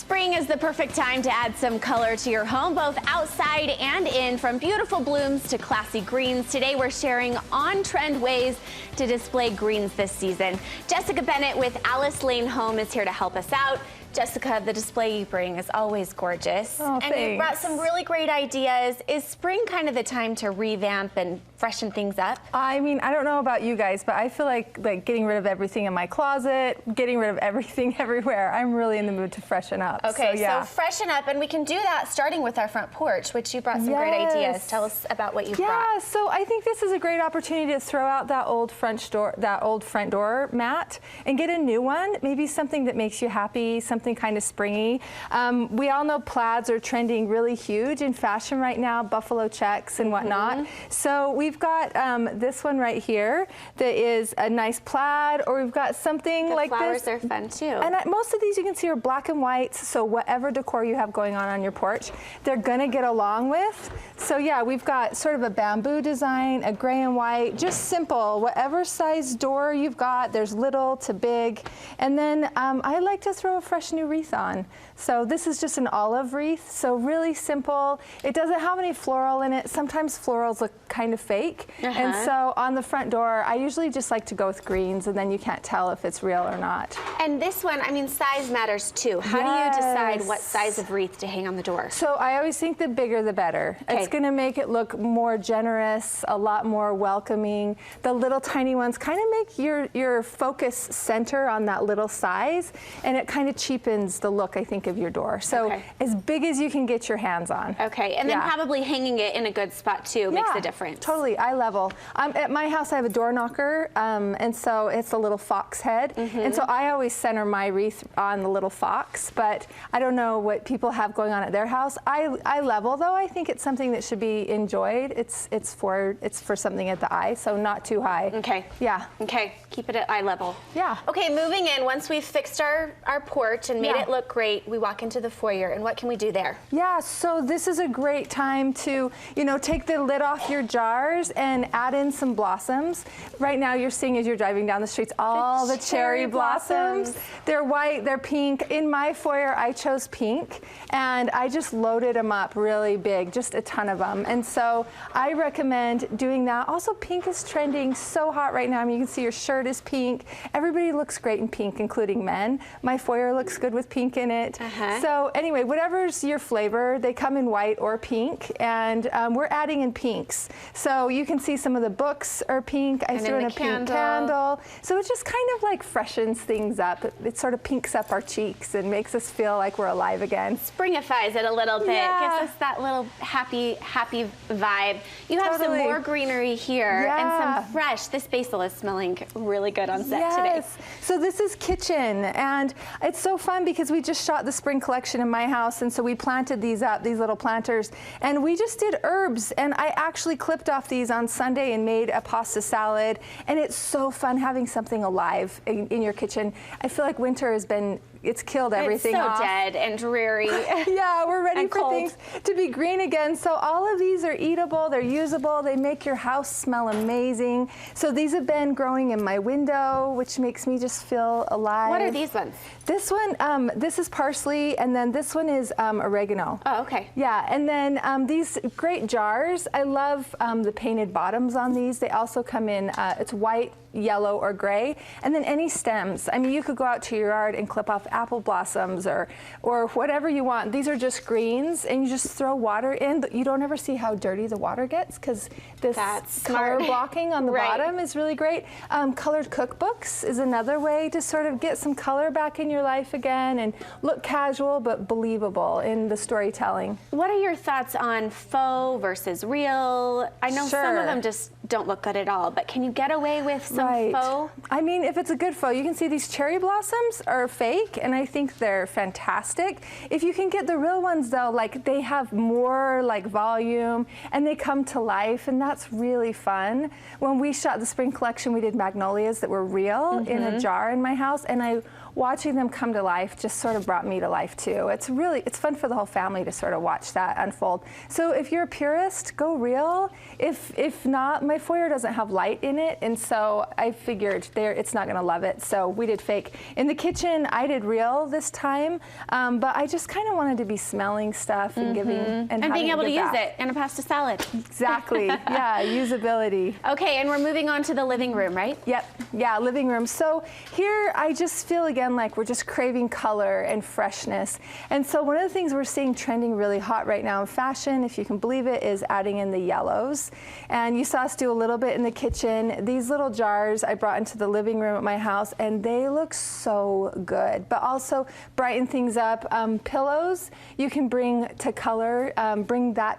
Spring is the perfect time to add some color to your home, both outside and in. From beautiful blooms to classy greens, today we're sharing on-trend ways to display greens this season. Jessica Bennett with Alice Lane Home is here to help us out. Jessica, the display you bring is always gorgeous. Oh, and you brought some really great ideas. Is spring kind of the time to revamp and freshen things up? I mean, I don't know about you guys, but I feel like getting rid of everything in my closet, getting rid of everything everywhere. I'm really in the mood to freshen up. Okay, so freshen up, and we can do that starting with our front porch, which you brought some great ideas. Tell us about what you brought. Yeah, so I think this is a great opportunity to throw out that old front door mat and get a new one. Maybe something that makes you happy, something kind of springy. We all know plaids are trending really huge in fashion right now, buffalo checks and whatnot. So we've got this one right here that is a nice plaid, or we've got something the like flowers this. Are fun too. And most of these you can see are black and white, so whatever decor you have going on your porch, they're gonna get along with. So yeah, we've got sort of a bamboo design, a gray and white, just simple, whatever size door you've got, there's little to big. And then I like to throw a fresh new wreath on. So this is just an olive wreath, so really simple. It doesn't have any floral in it. Sometimes florals look kind of fake. And so on the front door, I usually just like to go with greens, and then you can't tell if it's real or not. And this one, I mean, size matters too. How do you decide what size of wreath to hang on the door? So I always think the bigger the better. It's going to make it look more generous, a lot more welcoming. The little tiny ones kind of make your focus center on that little size, and it kind of cheapens the look, I think, of your door. So as big as you can get your hands on. Okay, and then probably hanging it in a good spot too makes a difference. Totally, eye level. At my house I have a door knocker, and so it's a little fox head, and so I always center my wreath on the little fox, but I don't know what people have going on at their house. Eye level, though, I think it's something that should be enjoyed. It's for something at the eye, so not too high. Okay. Yeah. Okay, keep it at eye level. Yeah. Okay, moving in, once we've fixed our porch and made it look great, we walk into the foyer, and what can we do there? Yeah, so this is a great time to, take the lid off your jars and add in some blossoms. Right now you're seeing, as you're driving down the streets, all the cherry blossoms. They're white, they're pink. In my foyer, I chose pink, and I just loaded them up really big, just a ton of them. And so I recommend doing that. Also, pink is trending so hot right now. I mean, you can see your shirt is pink. Everybody looks great in pink, including men. My foyer looks good with pink in it. So anyway, whatever's your flavor, they come in white or pink, and we're adding in pinks. So you can see some of the books are pink. I threw in a pink candle. So it just kind of like freshens things up. It sort of pinks up our cheeks and makes us feel like we're alive again. Springifies it a little bit, gives us that little happy vibe. You have some more greenery here and some fresh. This basil is smelling really good on set today. So this is kitchen, and it's so fun because we just shot the spring collection in my house, and so we planted these up, these little planters, and we just did herbs, and I actually clipped off these on Sunday and made a pasta salad, and it's so fun having something alive in your kitchen. I feel like winter has been, it's killed everything off. It's so dead and dreary. Yeah, we're ready for cold. things to be green again. So all of these are eatable, they're usable, they make your house smell amazing. So these have been growing in my window, which makes me just feel alive. What are these ones? This one, this is parsley, and then this one is oregano. Oh, okay. Yeah, and then these great jars, I love the painted bottoms on these. They also come in, it's white, yellow, or gray, and then any stems. I mean, you could go out to your yard and clip off apple blossoms or whatever you want. These are just greens, and you just throw water in. You don't ever see how dirty the water gets because this color blocking on the bottom is really great. Colored cookbooks is another way to sort of get some color back in your life again and look casual but believable in the storytelling. What are your thoughts on faux versus real? I know some of them just don't look good at all, but can you get away with some faux? I mean, if it's a good faux, you can see these cherry blossoms are fake, and I think they're fantastic. If you can get the real ones, though, like they have more like volume and they come to life, and that's really fun. When we shot the spring collection, we did magnolias that were real in a jar in my house, and watching them come to life just sort of brought me to life too. It's fun for the whole family to sort of watch that unfold. So if you're a purist, go real. If not, my foyer doesn't have light in it, and so I figured it's not gonna love it, so we did fake. In the kitchen, I did real this time, but I just kind of wanted to be smelling stuff and giving, and being able to use back. it in a pasta salad. Exactly, yeah, usability. Okay, and we're moving on to the living room, right? Yep, yeah, living room. So here I just feel again like we're just craving color and freshness. And so one of the things we're seeing trending really hot right now in fashion, if you can believe it, is adding in the yellows. And you saw us do a little bit in the kitchen. These little jars I brought into the living room at my house, and they look so good, but also brighten things up. Pillows you can bring to color, bring that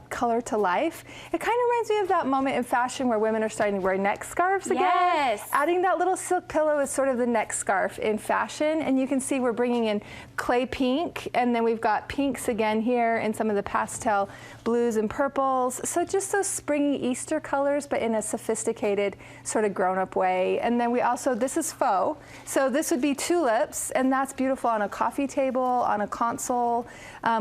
color to life. It kind of reminds me of that moment in fashion where women are starting to wear neck scarves again. Yes. Adding that little silk pillow is sort of the neck scarf in fashion, and you can see we're bringing in clay pink, and then we've got pinks again here and some of the pastel blues and purples. So just those springy Easter colors, but in a sophisticated sort of grown-up way. And then we also, this is faux, so this would be tulips, and that's beautiful on a coffee table, on a console,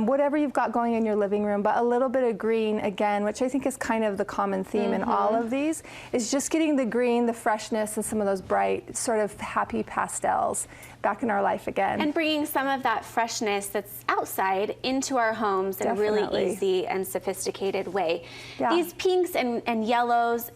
whatever you've got going in your living room, but a little bit of green again, which I think is kind of the common theme in all of these, is just getting the green, the freshness, and some of those bright, sort of happy pastels back in our life again. And bringing some of that freshness that's outside into our homes in a really easy and sophisticated way. Yeah. These pinks and yellows,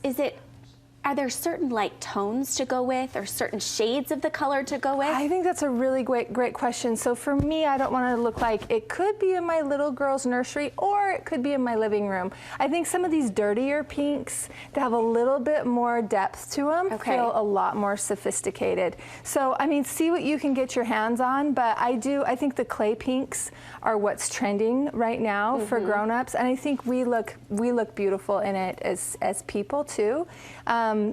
are there certain light tones to go with, or certain shades of the color to go with? I think that's a really great question. So for me, I don't want to look like it could be in my little girl's nursery, or it could be in my living room. I think some of these dirtier pinks that have a little bit more depth to them feel a lot more sophisticated. So I mean, see what you can get your hands on, but I think the clay pinks are what's trending right now for grown-ups, and I think we look beautiful in it as people too.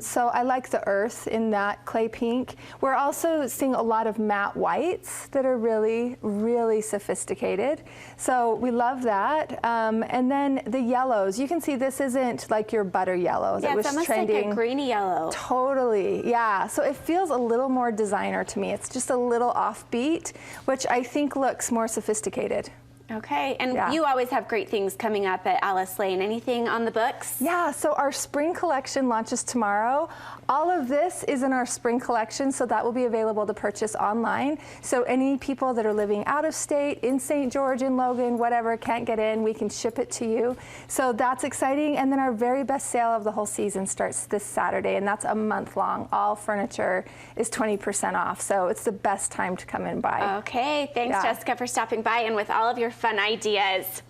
So I like the earth in that clay pink. We're also seeing a lot of matte whites that are really, really sophisticated. So we love that. And then the yellows. You can see this isn't like your butter yellow that was it's almost trending. like a greeny yellow. Totally, yeah. So it feels a little more designer to me. It's just a little offbeat, which I think looks more sophisticated. Okay, and you always have great things coming up at Alice Lane. Anything on the books? Yeah, so our spring collection launches tomorrow. All of this is in our spring collection, so that will be available to purchase online. So any people that are living out of state, in St. George, in Logan, whatever, can't get in, we can ship it to you. So that's exciting. And then our very best sale of the whole season starts this Saturday, and that's a month long. All furniture is 20% off, so it's the best time to come and buy. Okay, thanks Jessica for stopping by and with all of your fun ideas.